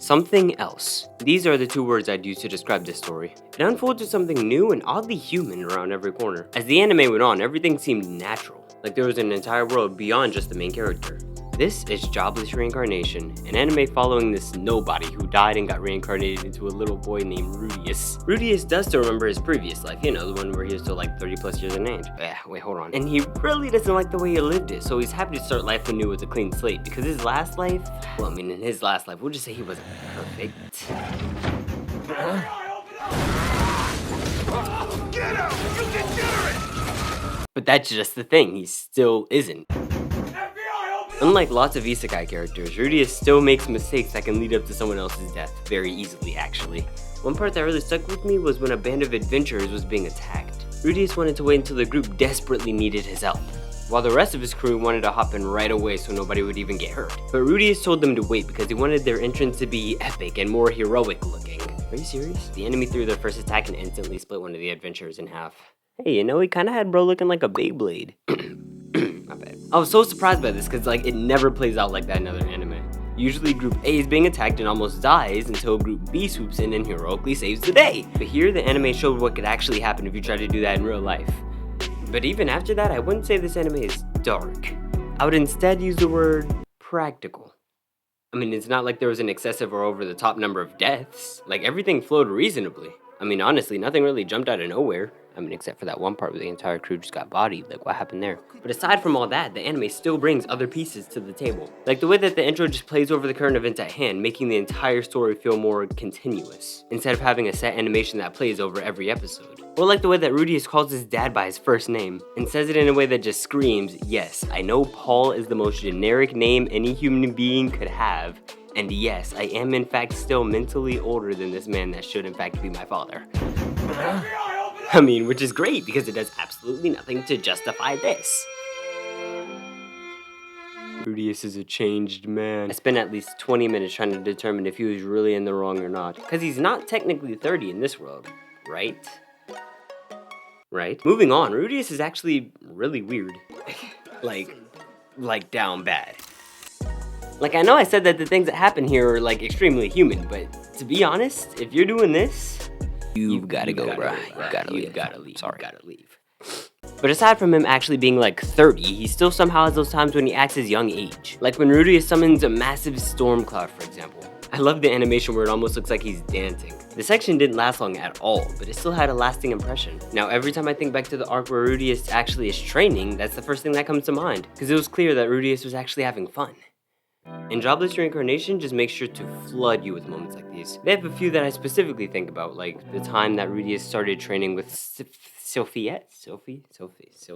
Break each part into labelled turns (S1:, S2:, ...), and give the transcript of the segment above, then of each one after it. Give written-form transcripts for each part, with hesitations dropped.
S1: Something else. These are the two words I'd use to describe this story. It unfolds with something new and oddly human around every corner. As the anime went on, everything seemed natural, like there was an entire world beyond just the main character. This is Jobless Reincarnation, an anime following this nobody who died and got reincarnated into a little boy named Rudius. Rudius does still remember his previous life, you know, the one where he was still like 30 plus years in age. Wait, hold on. And he really doesn't like the way he lived it, so he's happy to start life anew with a clean slate, because his last life, well, I mean, in his last life, we'll just say he wasn't perfect.
S2: Get out! You degenerate!
S1: But that's just the thing, he still isn't. Unlike lots of isekai characters, Rudius still makes mistakes that can lead up to someone else's death, very easily actually. One part that really stuck with me was when a band of adventurers was being attacked. Rudius wanted to wait until the group desperately needed his help, while the rest of his crew wanted to hop in right away so nobody would even get hurt. But Rudius told them to wait because he wanted their entrance to be epic and more heroic looking. Are you serious? The enemy threw their first attack and instantly split one of the adventurers in half. Hey, you know, he kinda had bro looking like a Beyblade. My bad. I was so surprised by this because like it never plays out like that in other anime. Usually group A is being attacked and almost dies until group B swoops in and heroically saves the day. But here the anime showed what could actually happen if you tried to do that in real life. But even after that, I wouldn't say this anime is dark. I would instead use the word practical. I mean, it's not like there was an excessive or over the top number of deaths. Like everything flowed reasonably. I mean, honestly, nothing really jumped out of nowhere. I mean, except for that one part where the entire crew just got bodied, like what happened there? But aside from all that, the anime still brings other pieces to the table. Like the way that the intro just plays over the current events at hand, making the entire story feel more continuous, instead of having a set animation that plays over every episode. Or like the way that Rudius calls his dad by his first name, and says it in a way that just screams, yes, I know Paul is the most generic name any human being could have, and yes, I am in fact still mentally older than this man that should in fact be my father. I mean, which is great because it does absolutely nothing to justify this. Rudius is a changed man. I spent at least 20 minutes trying to determine if he was really in the wrong or not, because he's not technically 30 in this world, right? Right? Moving on, Rudius is actually really weird. like down bad. Like, I know I said that the things that happen here are like extremely human, but to be honest, if you're doing this, You've gotta go, bro. You gotta leave. Sorry. You gotta leave. But aside from him actually being like 30, he still somehow has those times when he acts his young age. Like when Rudius summons a massive storm cloud, for example. I love the animation where it almost looks like he's dancing. The section didn't last long at all, but it still had a lasting impression. Now every time I think back to the arc where Rudius actually is training, that's the first thing that comes to mind, because it was clear that Rudius was actually having fun. And Jobless Reincarnation just makes sure to flood you with moments like these. They have a few that I specifically think about, like the time that Rudius started training with Sophie.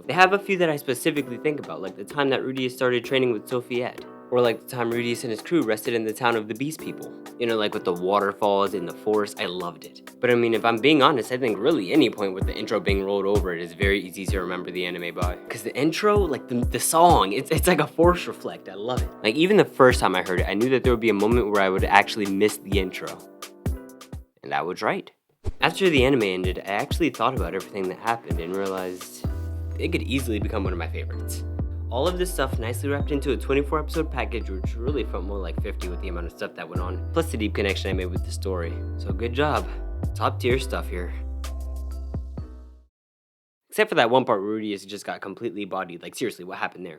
S1: They have a few that I specifically think about, like the time that Rudius started training with Sophiette. Or like the time Rudius and his crew rested in the town of the Beast People. You know, like with the waterfalls in the forest, I loved it. But I mean, if I'm being honest, I think really any point with the intro being rolled over, it is very easy to remember the anime by. Because the intro, like the song, it's like a force reflect, I love it. Like even the first time I heard it, I knew that there would be a moment where I would actually miss the intro. And I was right. After the anime ended, I actually thought about everything that happened and realized it could easily become one of my favorites. All of this stuff nicely wrapped into a 24 episode package, which really felt more like 50 with the amount of stuff that went on, plus the deep connection I made with the story. So good job. Top tier stuff here. Except for that one part where Rudius just got completely bodied. Like seriously, what happened there?